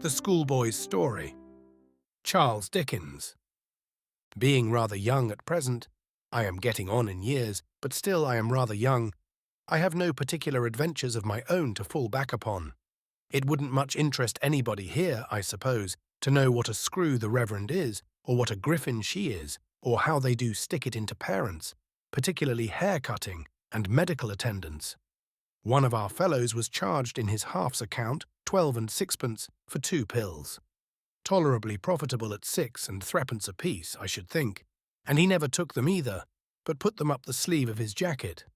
The Schoolboy's Story, Charles Dickens. Being rather young at present, I am getting on in years, but still I am rather young. I have no particular adventures of my own to fall back upon. It wouldn't much interest anybody here, I suppose, to know what a screw the Reverend is, or what a griffin she is, or how they do stick it into parents, particularly hair-cutting and medical attendance. One of our fellows was charged in his half's account 12 and 6pence for 2 pills. Tolerably profitable at 6 and 3pence apiece, I should think, and he never took them either, but put them up the sleeve of his jacket.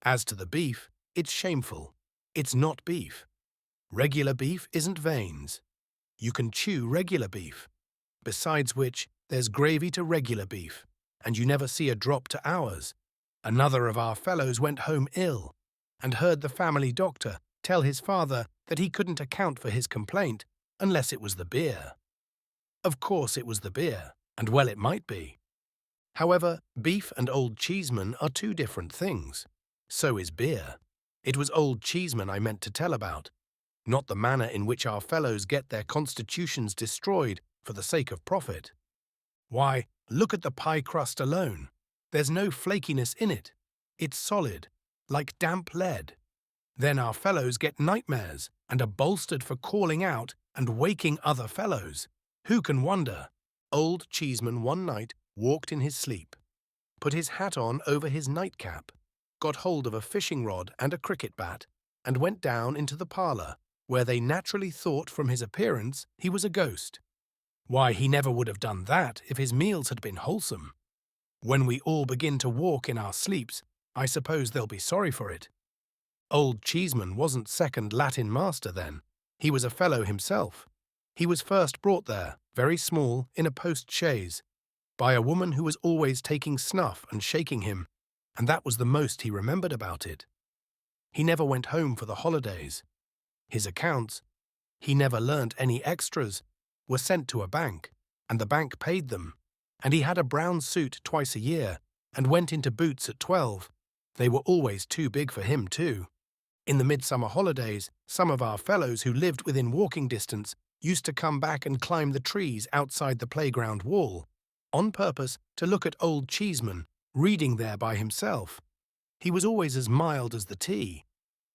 As to the beef, it's shameful. It's not beef. Regular beef isn't veins. You can chew regular beef. Besides which, there's gravy to regular beef, and you never see a drop to ours. Another of our fellows went home ill, and heard the family doctor tell his father that he couldn't account for his complaint unless it was the beer. Of course it was the beer, and well it might be. However, beef and Old Cheeseman are 2 different things. So is beer. It was Old Cheeseman I meant to tell about, not the manner in which our fellows get their constitutions destroyed for the sake of profit. Why, look at the pie crust alone. There's no flakiness in it. It's solid, like damp lead. Then our fellows get nightmares and are bolstered for calling out and waking other fellows. Who can wonder? Old Cheeseman one night walked in his sleep, put his hat on over his nightcap, got hold of a fishing rod and a cricket bat, and went down into the parlour, where they naturally thought from his appearance he was a ghost. Why, he never would have done that if his meals had been wholesome. When we all begin to walk in our sleeps, I suppose they'll be sorry for it. Old Cheeseman wasn't second Latin master then. He was a fellow himself. He was first brought there, very small, in a post-chaise, by a woman who was always taking snuff and shaking him, and that was the most he remembered about it. He never went home for the holidays. His accounts, he never learnt any extras, were sent to a bank, and the bank paid them, and he had a brown suit twice a year, and went into boots at 12. They were always too big for him, too. In the midsummer holidays, some of our fellows who lived within walking distance used to come back and climb the trees outside the playground wall, on purpose to look at Old Cheeseman, reading there by himself. He was always as mild as the tea,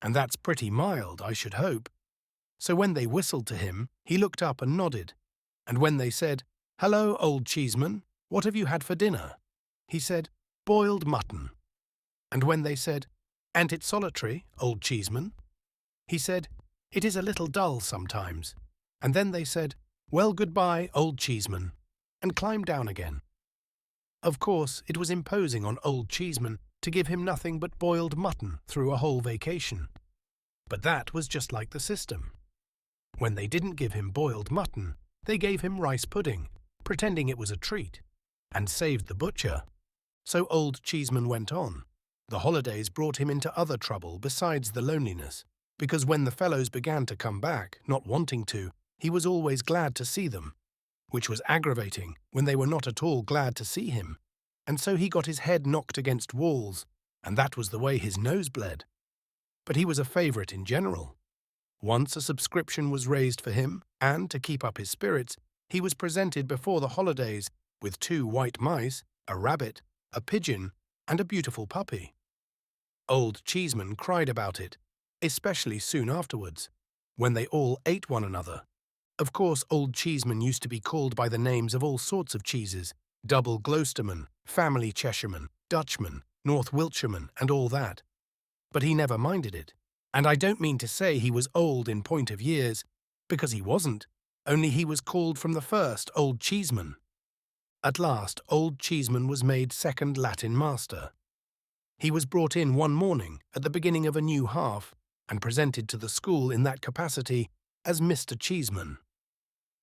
and that's pretty mild, I should hope. So when they whistled to him, he looked up and nodded, and when they said, "Hello, Old Cheeseman, what have you had for dinner?" he said, "Boiled mutton." And when they said, "An't it solitary, Old Cheeseman?" he said, "It is a little dull sometimes." And then they said, "Well, goodbye, Old Cheeseman," and climbed down again. Of course, it was imposing on Old Cheeseman to give him nothing but boiled mutton through a whole vacation. But that was just like the system. When they didn't give him boiled mutton, they gave him rice pudding, pretending it was a treat, and saved the butcher. So Old Cheeseman went on. The holidays brought him into other trouble besides the loneliness, because when the fellows began to come back, not wanting to, he was always glad to see them, which was aggravating when they were not at all glad to see him, and so he got his head knocked against walls, and that was the way his nose bled. But he was a favourite in general. Once a subscription was raised for him, and, to keep up his spirits, he was presented before the holidays with 2 white mice, a rabbit, a pigeon, and a beautiful puppy. Old Cheeseman cried about it, especially soon afterwards, when they all ate one another. Of course, Old Cheeseman used to be called by the names of all sorts of cheeses, Double Gloucesterman, Family Cheshireman, Dutchman, North Wiltshireman, and all that. But he never minded it, and I don't mean to say he was old in point of years, because he wasn't, only he was called from the first Old Cheeseman. At last, Old Cheeseman was made second Latin master. He was brought in one morning at the beginning of a new half, and presented to the school in that capacity as Mr. Cheeseman.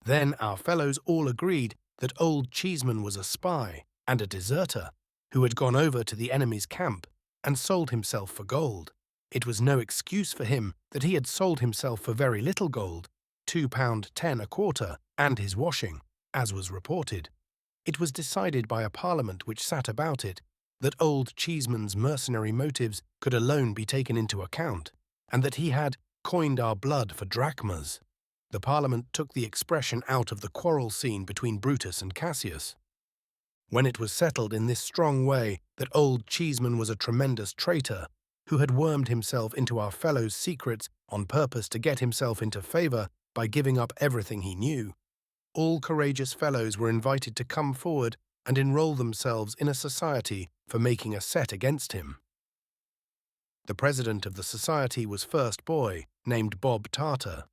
Then our fellows all agreed that Old Cheeseman was a spy and a deserter who had gone over to the enemy's camp and sold himself for gold. It was no excuse for him that he had sold himself for very little gold, £2.10 a quarter, and his washing, as was reported. It was decided by a parliament which sat about it that Old Cheeseman's mercenary motives could alone be taken into account, and that he had coined our blood for drachmas. The Parliament took the expression out of the quarrel scene between Brutus and Cassius. When it was settled in this strong way that old Cheeseman was a tremendous traitor who had wormed himself into our fellows' secrets on purpose to get himself into favour by giving up everything he knew, all courageous fellows were invited to come forward and enroll themselves in a society for making a set against him. The president of the society was first boy, named Bob Tarter.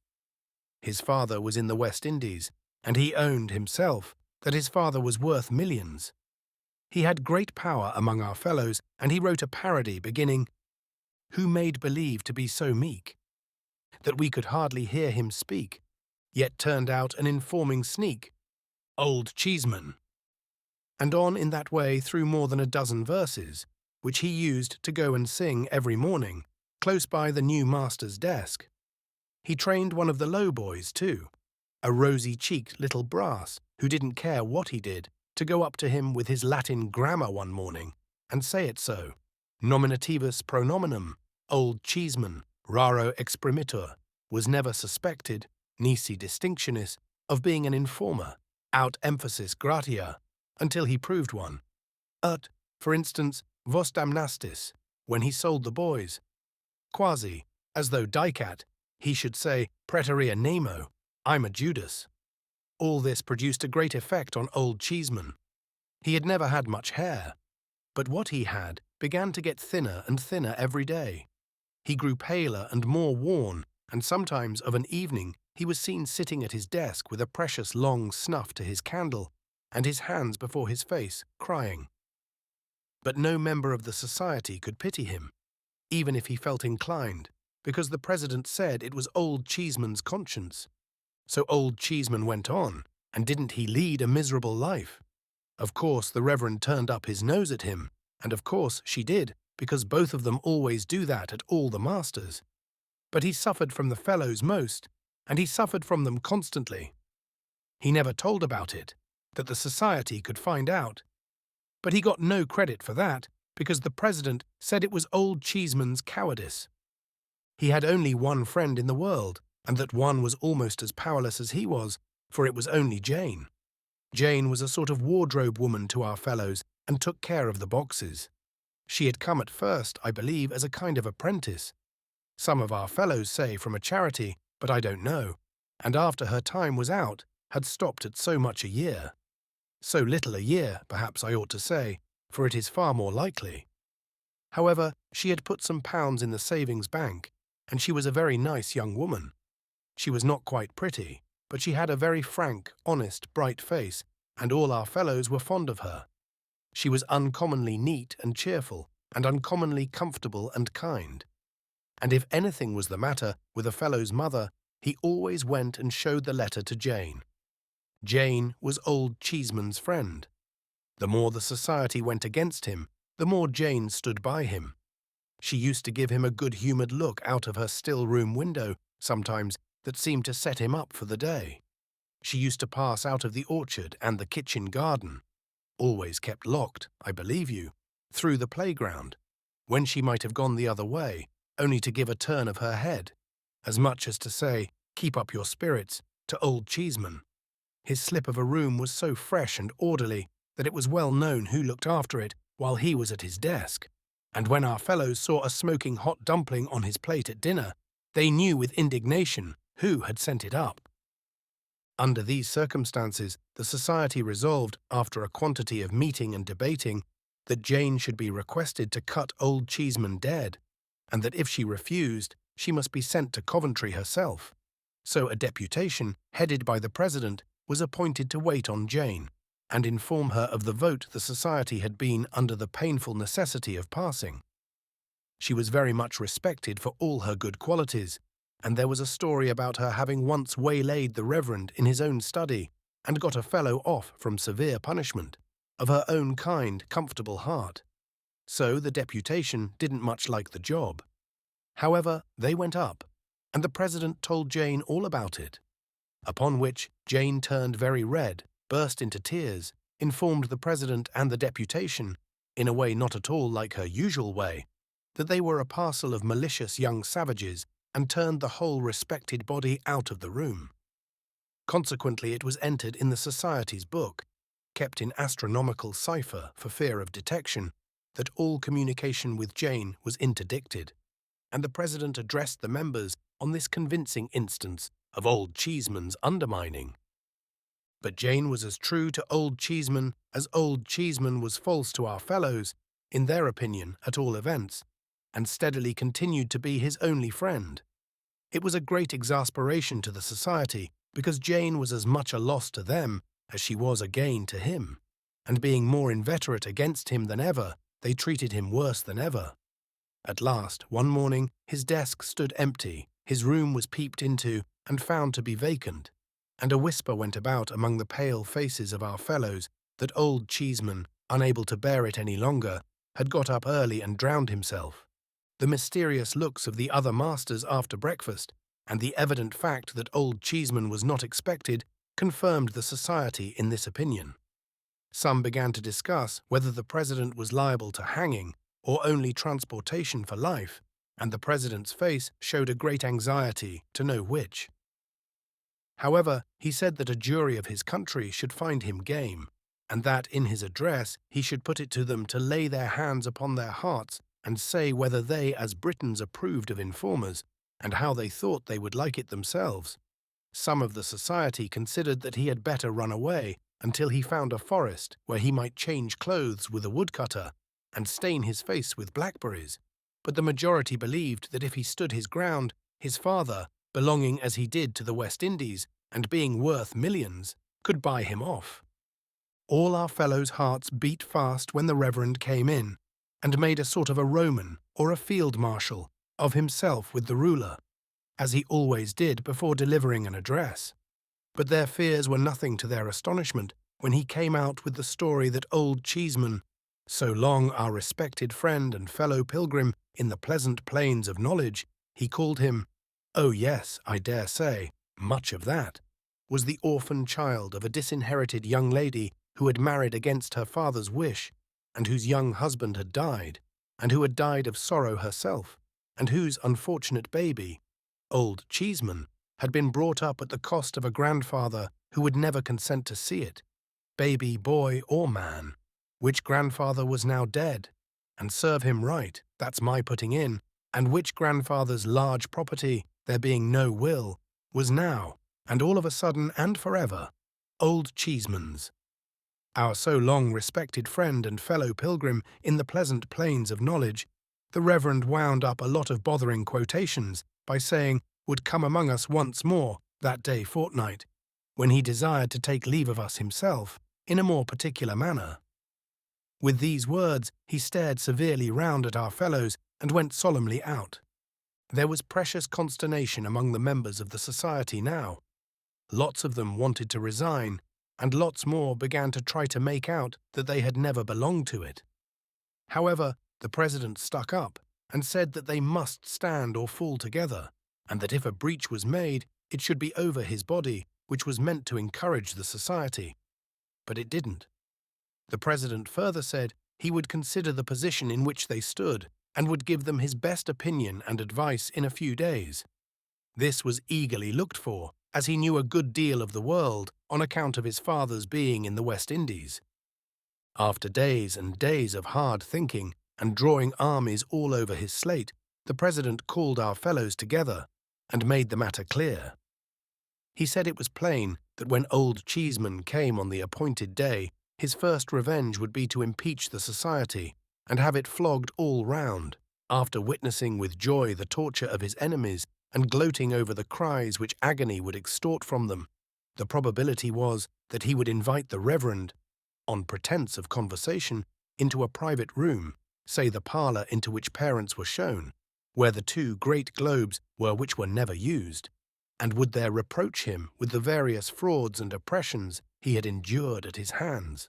His father was in the West Indies, and he owned himself that his father was worth millions. He had great power among our fellows, and he wrote a parody beginning, "Who made believe to be so meek, that we could hardly hear him speak, yet turned out an informing sneak, old Cheeseman," and on in that way through more than a dozen verses, which he used to go and sing every morning, close by the new master's desk. He trained one of the low boys, too, a rosy-cheeked little brass, who didn't care what he did, to go up to him with his Latin grammar one morning, and say it so, nominativus pronominum, old Cheeseman, raro exprimitur, was never suspected, nisi distinctionis, of being an informer, out emphasis gratia, until he proved one. Ut, for instance, vos damnastis, when he sold the boys. Quasi, as though dicat, he should say, praeterea nemo, I'm a Judas. All this produced a great effect on old Cheeseman. He had never had much hair, but what he had began to get thinner and thinner every day. He grew paler and more worn, and sometimes of an evening he was seen sitting at his desk with a precious long snuff to his candle, and his hands before his face, crying. But no member of the society could pity him, even if he felt inclined, because the president said it was old Cheeseman's conscience. So old Cheeseman went on, and didn't he lead a miserable life? Of course the Reverend turned up his nose at him, and of course she did, because both of them always do that at all the masters. But he suffered from the fellows most, and he suffered from them constantly. He never told about it, that the society could find out. But he got no credit for that, because the president said it was old Cheeseman's cowardice. He had only one friend in the world, and that one was almost as powerless as he was, for it was only Jane. Jane was a sort of wardrobe woman to our fellows, and took care of the boxes. She had come at first, I believe, as a kind of apprentice. Some of our fellows say from a charity, but I don't know, and after her time was out, had stopped at so much a year. So little a year, perhaps I ought to say, for it is far more likely. However, she had put some pounds in the savings bank, and she was a very nice young woman. She was not quite pretty, but she had a very frank, honest, bright face, and all our fellows were fond of her. She was uncommonly neat and cheerful, and uncommonly comfortable and kind. And if anything was the matter with a fellow's mother, he always went and showed the letter to Jane. Jane was old Cheeseman's friend. The more the society went against him, the more Jane stood by him. She used to give him a good-humoured look out of her still-room window, sometimes, that seemed to set him up for the day. She used to pass out of the orchard and the kitchen garden, always kept locked, I believe you, through the playground, when she might have gone the other way, only to give a turn of her head, as much as to say, keep up your spirits, to old Cheeseman. His slip of a room was so fresh and orderly that it was well known who looked after it while he was at his desk, and when our fellows saw a smoking hot dumpling on his plate at dinner, they knew with indignation who had sent it up. Under these circumstances, the society resolved, after a quantity of meeting and debating, that Jane should be requested to cut old Cheeseman dead, and that if she refused, she must be sent to Coventry herself. So a deputation, headed by the president, was appointed to wait on Jane, and inform her of the vote the society had been under the painful necessity of passing. She was very much respected for all her good qualities, and there was a story about her having once waylaid the Reverend in his own study, and got a fellow off from severe punishment, of her own kind, comfortable heart. So the deputation didn't much like the job. However, they went up, and the president told Jane all about it, upon which Jane turned very red, burst into tears, informed the president and the deputation, in a way not at all like her usual way, that they were a parcel of malicious young savages, and turned the whole respected body out of the room. Consequently, it was entered in the Society's book, kept in astronomical cipher for fear of detection, that all communication with Jane was interdicted, and the President addressed the members on this convincing instance of Old Cheeseman's undermining. But Jane was as true to Old Cheeseman as Old Cheeseman was false to our fellows, in their opinion at all events, and steadily continued to be his only friend. It was a great exasperation to the Society, because Jane was as much a loss to them as she was a gain to him, and being more inveterate against him than ever, they treated him worse than ever. At last, one morning, his desk stood empty, his room was peeped into and found to be vacant, and a whisper went about among the pale faces of our fellows that Old Cheeseman, unable to bear it any longer, had got up early and drowned himself. The mysterious looks of the other masters after breakfast, and the evident fact that Old Cheeseman was not expected, confirmed the Society in this opinion. Some began to discuss whether the President was liable to hanging or only transportation for life, and the President's face showed a great anxiety to know which. However, he said that a jury of his country should find him game, and that in his address he should put it to them to lay their hands upon their hearts and say whether they as Britons approved of informers, and how they thought they would like it themselves. Some of the Society considered that he had better run away until he found a forest where he might change clothes with a woodcutter and stain his face with blackberries, but the majority believed that if he stood his ground, his father, belonging as he did to the West Indies and being worth millions, could buy him off. All our fellows' hearts beat fast when the Reverend came in, and made a sort of a Roman or a field marshal of himself with the ruler, as he always did before delivering an address. But their fears were nothing to their astonishment when he came out with the story that Old Cheeseman, so long our respected friend and fellow pilgrim in the pleasant plains of knowledge, he called him, oh yes, I dare say, much of that, was the orphan child of a disinherited young lady who had married against her father's wish, and whose young husband had died, and who had died of sorrow herself, and whose unfortunate baby, Old Cheeseman, had been brought up at the cost of a grandfather who would never consent to see it, baby, boy, or man, which grandfather was now dead, and serve him right, that's my putting in, and which grandfather's large property, there being no will, was now, and all of a sudden and forever, Old Cheeseman's. Our so long respected friend and fellow pilgrim in the pleasant plains of knowledge, the Reverend wound up a lot of bothering quotations by saying would come among us once more that day fortnight, when he desired to take leave of us himself in a more particular manner. With these words he stared severely round at our fellows and went solemnly out. There was precious consternation among the members of the Society now. Lots of them wanted to resign, and lots more began to try to make out that they had never belonged to it. However, the President stuck up and said that they must stand or fall together, and that if a breach was made, it should be over his body, which was meant to encourage the Society. But it didn't. The President further said he would consider the position in which they stood and would give them his best opinion and advice in a few days. This was eagerly looked for, as he knew a good deal of the world on account of his father's being in the West Indies. After days and days of hard thinking and drawing armies all over his slate, the President called our fellows together and made the matter clear. He said it was plain that when Old Cheeseman came on the appointed day, his first revenge would be to impeach the Society and have it flogged all round, after witnessing with joy the torture of his enemies and gloating over the cries which agony would extort from them. The probability was that he would invite the Reverend, on pretence of conversation, into a private room, say the parlour into which parents were shown, where the two great globes were which were never used, and would there reproach him with the various frauds and oppressions he had endured at his hands.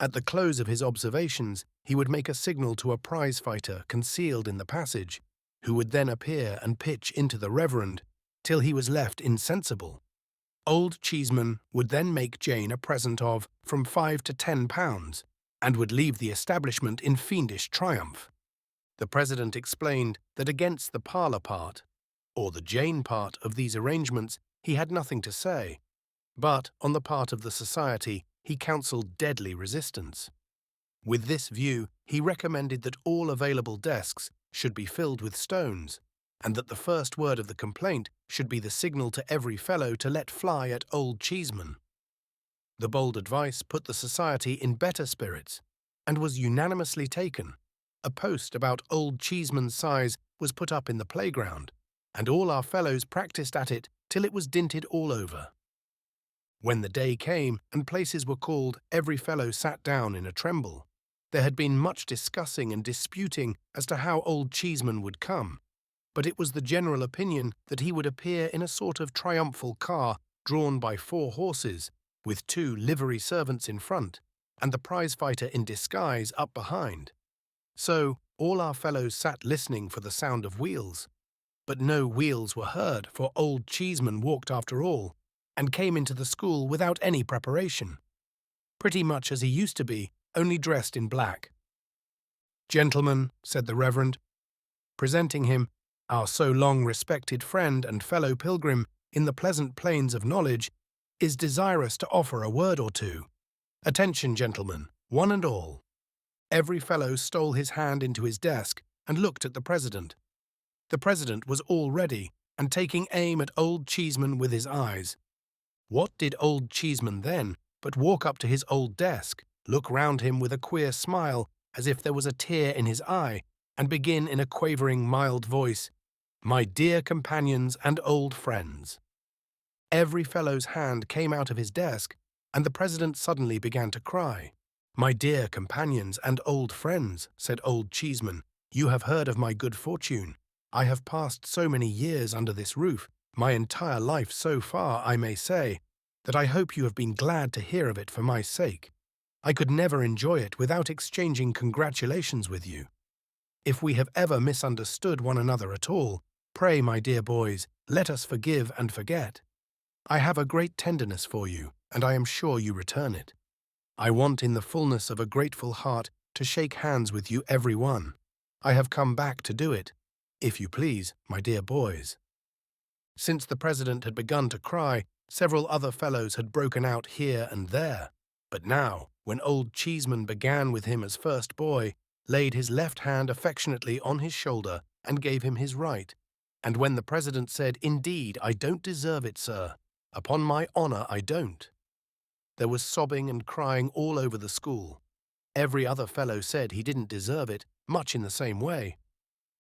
At the close of his observations, he would make a signal to a prize-fighter concealed in the passage, who would then appear and pitch into the Reverend till he was left insensible. Old Cheeseman would then make Jane a present of from £5 to £10, and would leave the establishment in fiendish triumph. The President explained that against the parlour part, or the Jane part of these arrangements, he had nothing to say, but on the part of the society he counselled deadly resistance. With this view, he recommended that all available desks should be filled with stones, and that the first word of the complaint should be the signal to every fellow to let fly at Old Cheeseman. The bold advice put the society in better spirits, and was unanimously taken. A post about Old Cheeseman's size was put up in the playground, and all our fellows practised at it till it was dinted all over. When the day came and places were called, every fellow sat down in a tremble. There had been much discussing and disputing as to how Old Cheeseman would come, but it was the general opinion that he would appear in a sort of triumphal car drawn by 4 horses, with 2 livery servants in front, and the prize-fighter in disguise up behind. So all our fellows sat listening for the sound of wheels. But no wheels were heard, for Old Cheeseman walked after all, and came into the school without any preparation, pretty much as he used to be, only dressed in black. "Gentlemen," said the Reverend, presenting him, "our so long respected friend and fellow pilgrim in the pleasant plains of knowledge, is desirous to offer a word or two. Attention, gentlemen, one and all." Every fellow stole his hand into his desk and looked at the president. The president was all ready, and taking aim at Old Cheeseman with his eyes. What did Old Cheeseman then but walk up to his old desk, look round him with a queer smile as if there was a tear in his eye, and begin in a quavering, mild voice, "My dear companions and old friends." Every fellow's hand came out of his desk, and the president suddenly began to cry. "My dear companions and old friends," said Old Cheeseman, "you have heard of my good fortune. I have passed so many years under this roof, my entire life so far, I may say, that I hope you have been glad to hear of it for my sake. I could never enjoy it without exchanging congratulations with you. If we have ever misunderstood one another at all, pray, my dear boys, let us forgive and forget. I have a great tenderness for you, and I am sure you return it. I want in the fullness of a grateful heart to shake hands with you every one. I have come back to do it, if you please, my dear boys." Since the president had begun to cry, several other fellows had broken out here and there. But now, when Old Cheeseman began with him as first boy, laid his left hand affectionately on his shoulder and gave him his right, and when the president said, "Indeed, I don't deserve it, sir. Upon my honor, I don't," there was sobbing and crying all over the school. Every other fellow said he didn't deserve it, much in the same way.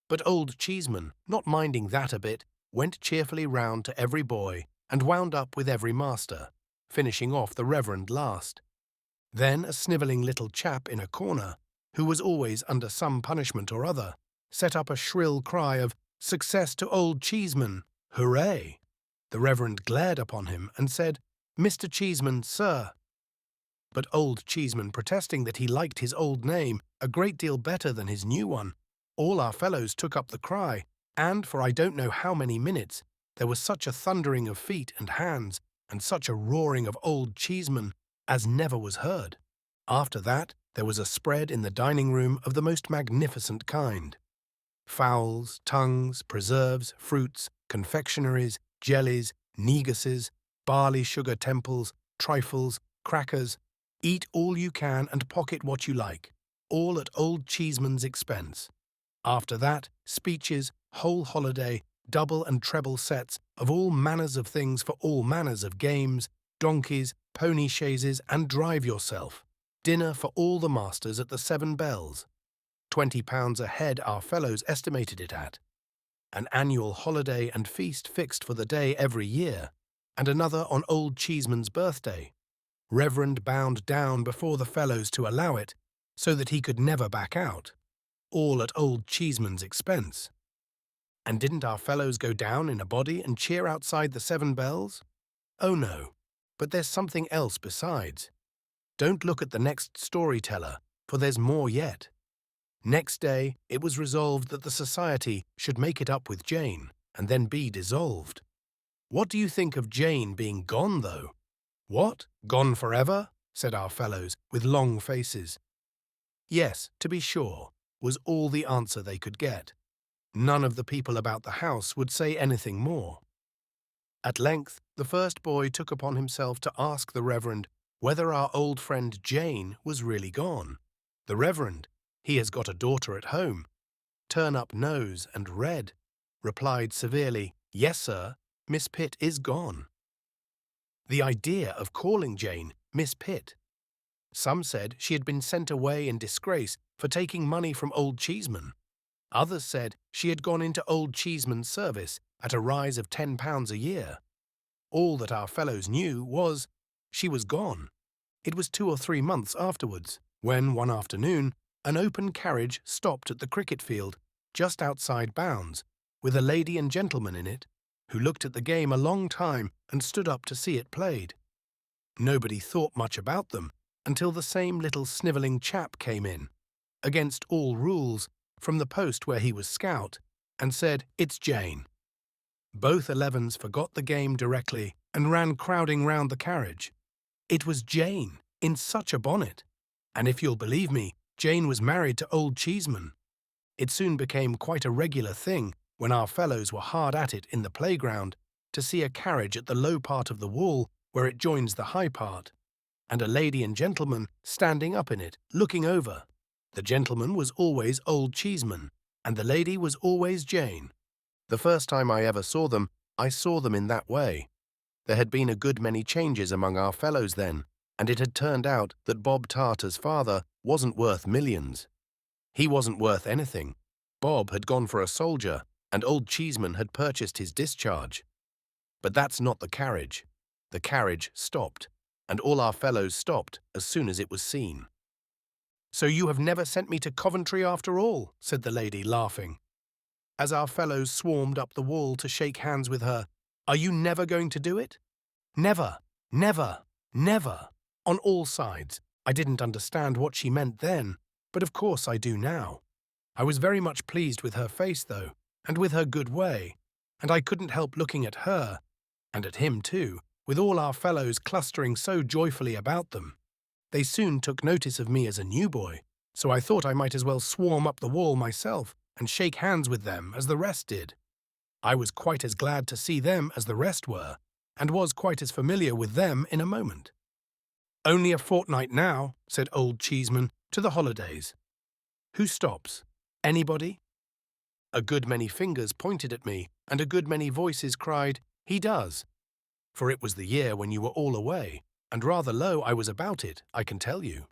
But Old Cheeseman, not minding that a bit, went cheerfully round to every boy and wound up with every master, finishing off the Reverend last. Then a snivelling little chap in a corner, who was always under some punishment or other, set up a shrill cry of "Success to Old Cheeseman! Hooray!" The Reverend glared upon him and said, "Mr. Cheeseman, sir." But Old Cheeseman, protesting that he liked his old name a great deal better than his new one, all our fellows took up the cry, and for I don't know how many minutes, there was such a thundering of feet and hands, and such a roaring of Old Cheeseman, as never was heard. After that, there was a spread in the dining-room of the most magnificent kind. Fowls, tongues, preserves, fruits, confectionaries, jellies, neguses, barley-sugar temples, trifles, crackers. Eat all you can and pocket what you like, all at Old Cheeseman's expense. After that, speeches, whole holiday, double and treble sets of all manners of things for all manners of games, donkeys, pony chaises, and drive yourself. Dinner for all the masters at the 7 Bells. £20 a head our fellows estimated it at. An annual holiday and feast fixed for the day every year, and another on Old Cheeseman's birthday. Reverend bound down before the fellows to allow it, so that he could never back out. All at Old Cheeseman's expense. And didn't our fellows go down in a body and cheer outside the 7 Bells? Oh no, but there's something else besides. Don't look at the next storyteller, for there's more yet. Next day, it was resolved that the society should make it up with Jane, and then be dissolved. What do you think of Jane being gone, though? What? Gone forever? Said our fellows, with long faces. Yes, to be sure, was all the answer they could get. None of the people about the house would say anything more. At length, the first boy took upon himself to ask the Reverend whether our old friend Jane was really gone. The Reverend, he has got a daughter at home, turn-up nose and red, replied severely, "Yes, sir, Miss Pitt is gone." The idea of calling Jane Miss Pitt! Some said she had been sent away in disgrace for taking money from Old Cheeseman. Others said she had gone into Old Cheeseman's service at a rise of £10 a year. All that our fellows knew was she was gone. It was 2 or 3 months afterwards, when one afternoon an open carriage stopped at the cricket field just outside bounds, with a lady and gentleman in it, who looked at the game a long time and stood up to see it played. Nobody thought much about them until the same little snivelling chap came in, against all rules, from the post where he was scout, and said, "It's Jane." Both 11s forgot the game directly and ran crowding round the carriage. It was Jane, in such a bonnet, and if you'll believe me, Jane was married to Old Cheeseman. It soon became quite a regular thing, when our fellows were hard at it in the playground, to see a carriage at the low part of the wall where it joins the high part, and a lady and gentleman standing up in it, looking over. The gentleman was always Old Cheeseman, and the lady was always Jane. The first time I ever saw them, I saw them in that way. There had been a good many changes among our fellows then, and it had turned out that Bob Tarter's father wasn't worth millions. He wasn't worth anything. Bob had gone for a soldier, and Old Cheeseman had purchased his discharge. But that's not the carriage. The carriage stopped, and all our fellows stopped as soon as it was seen. "So you have never sent me to Coventry after all," said the lady, laughing. As our fellows swarmed up the wall to shake hands with her, "Are you never going to do it?" "Never, never, never," on all sides. I didn't understand what she meant then, but of course I do now. I was very much pleased with her face, though, and with her good way, and I couldn't help looking at her, and at him too, with all our fellows clustering so joyfully about them. They soon took notice of me as a new boy, so I thought I might as well swarm up the wall myself and shake hands with them as the rest did. I was quite as glad to see them as the rest were, and was quite as familiar with them in a moment. "Only a fortnight now," said Old Cheeseman, "to the holidays. Who stops? Anybody?" A good many fingers pointed at me, and a good many voices cried, "He does," for it was the year when you were all away, and rather low I was about it, I can tell you.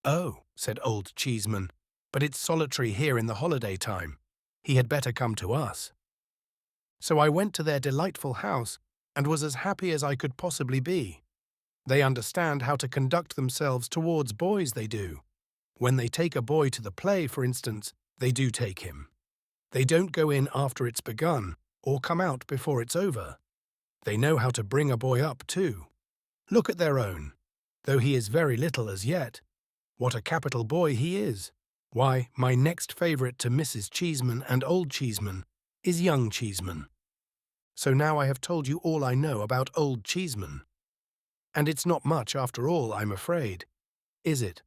"Oh," said Old Cheeseman, "but it's solitary here in the holiday time. He had better come to us." So I went to their delightful house, and was as happy as I could possibly be. They understand how to conduct themselves towards boys, they do. When they take a boy to the play, for instance, they do take him. They don't go in after it's begun, or come out before it's over. They know how to bring a boy up, too. Look at their own. Though he is very little as yet, what a capital boy he is. Why, my next favourite to Mrs. Cheeseman and Old Cheeseman is young Cheeseman. So now I have told you all I know about Old Cheeseman. And it's not much after all, I'm afraid, is it?